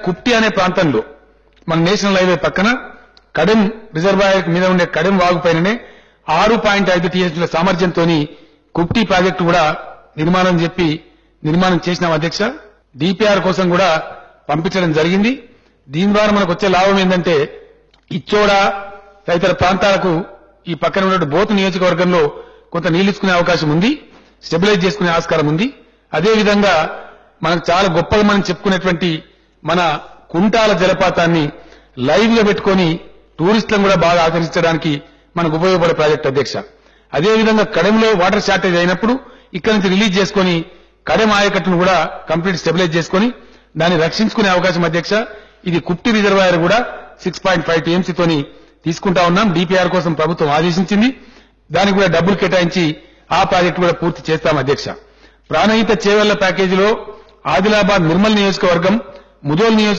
కుప్టి అనే ప్రాంతంలో మన నేషనల్ హైవే పక్కన కడెం రిజర్వాయర్ మీద ఉండే కడెం వాగు పైననే 6.5 టీఎంసీల సామర్థ్యంతో కుప్టి ప్రాజెక్టు కూడా నిర్మాణం చేసినాం అధ్యక్ష. డిపిఆర్ కోసం కూడా పంపించడం జరిగింది. దీని ద్వారా మనకు వచ్చే లాభం ఏంటంటే ఇచ్చోడ తదితర ప్రాంతాలకు ఈ పక్కన ఉన్న బోతు నియోజకవర్గంలో కొంత నీళ్లు ఇచ్చుకునే అవకాశం ఉంది, స్టెబిలైజ్ చేసుకునే ఆస్కారం ఉంది. అదేవిధంగా మనకు చాలా గొప్పగా మనం చెప్పుకునేటువంటి మన కుంటాల జలపాతాన్ని లైవ్ గా పెట్టుకుని టూరిస్టులను కూడా బాగా ఆకర్షించడానికి మనకు ఉపయోగపడే ప్రాజెక్టు అధ్యక్ష. అదేవిధంగా కడెంలో వాటర్ షార్టేజ్ అయినప్పుడు ఇక్కడ నుంచి రిలీజ్ చేసుకుని కడెం ఆయకట్టును కూడా కంప్లీట్ స్టెబిలైజ్ చేసుకుని దాన్ని రక్షించుకునే అవకాశం అధ్యక్ష. ఇది కుప్టి రిజర్వాయర్ కూడా 6.5 టీఎంసీతోని తీసుకుంటా ఉన్నాం. డిపిఆర్ కోసం ప్రభుత్వం ఆదేశించింది. దానికి కూడా డబ్బులు కేటాయించి ఆ ప్రాజెక్టు కూడా పూర్తి చేస్తాం అధ్యక్ష. ప్రాణహిత చేవెళ్ల ప్యాకేజీలో ఆదిలాబాద్ నిర్మల్ నియోజకవర్గం, ముదోల్ నియోజకవర్గం